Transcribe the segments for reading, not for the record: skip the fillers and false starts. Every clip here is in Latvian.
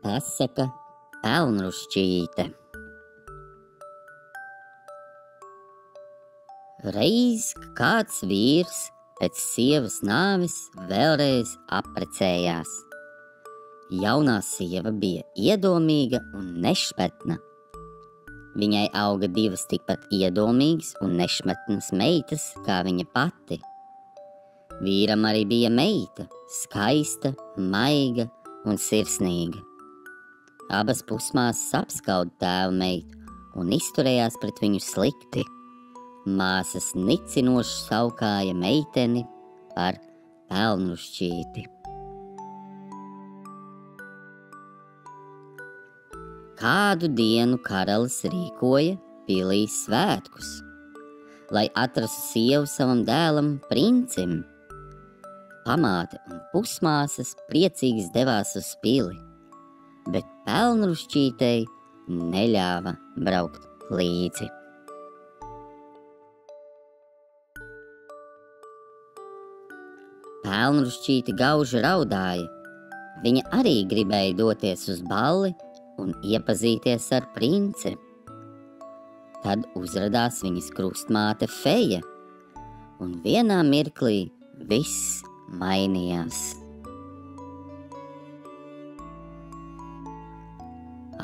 Pasaka Pelnrušķīte. Reiz kāds vīrs pēc sievas nāves vēlreiz apprecējās. Jaunā sieva bija iedomīga un nešmetna. Viņai auga divas tikpat iedomīgas un nešmetnas meitas kā viņa pati. Vīram arī bija meita, skaista, maiga un sirsnīga. Abas pusmāsas apskauda tēva meitu un izturējās pret viņu slikti. Māsas nicinoši saukāja meiteni par Pelnrušķīti. Kādu dienu karalis rīkoja pilī svētkus, lai atrastu sievu savam dēlam princim. Pamāte un pusmāsas priecīgas devās uz pili, bet Pelnrušķītei neļāva braukt līdzi. Pelnrušķīte gauži raudāja. Viņa arī gribēja doties uz balli un iepazīties ar princi. Tad uzradās viņas krustmāte Feja, un vienā mirklī viss mainījās.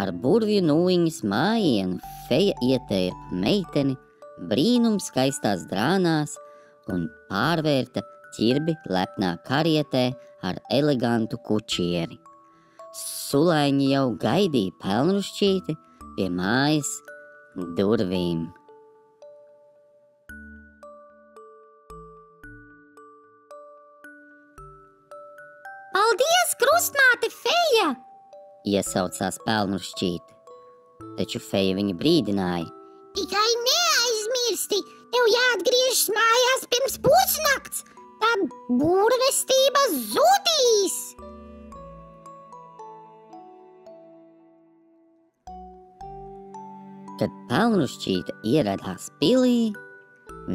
Ar burvju nūjiņas mājienu Feja ietērpa meiteni brīnum skaistās drānās un pārvērta ķirbi lepnā karietē ar elegantu kučieri. Sulaiņi jau gaidīja Pelnrušķīti pie mājas durvīm. Paldies, krustmāte Feja! Iesaucās Pelnrušķīte, taču Feja viņu brīdināja. Tikai neaizmirsti, tev jāatgriežas mājās pirms pusnakts, tad būrvestība zudīs! Kad Pelnrušķīte ieradās pilī,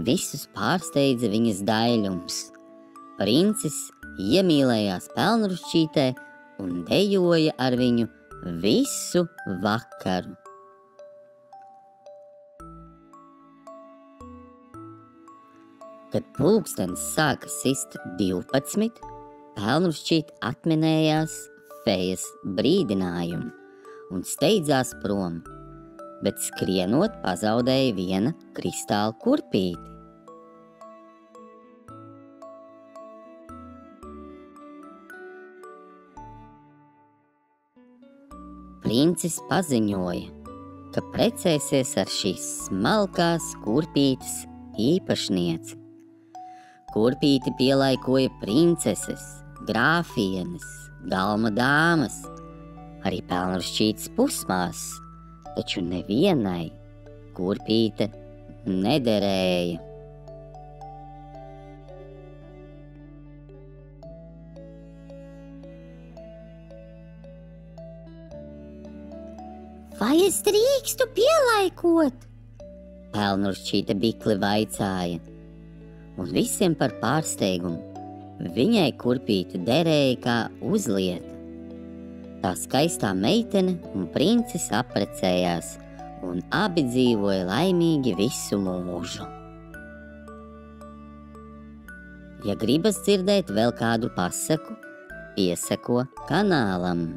visus pārsteidza viņas daļums. Princis iemīlējās Pelnrušķītē un dejoja ar viņu visu vakaru. Kad pulkstenis sāka sist 12, Pelnrušķīte atminējās Fejas brīdinājumu un steidzās prom, bet skrienot pazaudēja viena kristāla kurpīti. Princis paziņoja, ka precēsies ar šīs smalkās kurpītes īpašnieci. Kurpīti pielaikoja princeses, grāfienes, galma dāmas, arī Pelnrušķītes pusmāsas, taču nevienai kurpīte nederēja. Vai es drīkstu pielaikot? Pelnrušķīte bikli vaicāja, un visiem par pārsteigumu viņai kurpīte derēja kā uzlieta. Tā skaistā meitene un princis apprecējās, un abi dzīvoja laimīgi visu mūžu. Ja gribas dzirdēt vēl kādu pasaku, pieseko kanālam.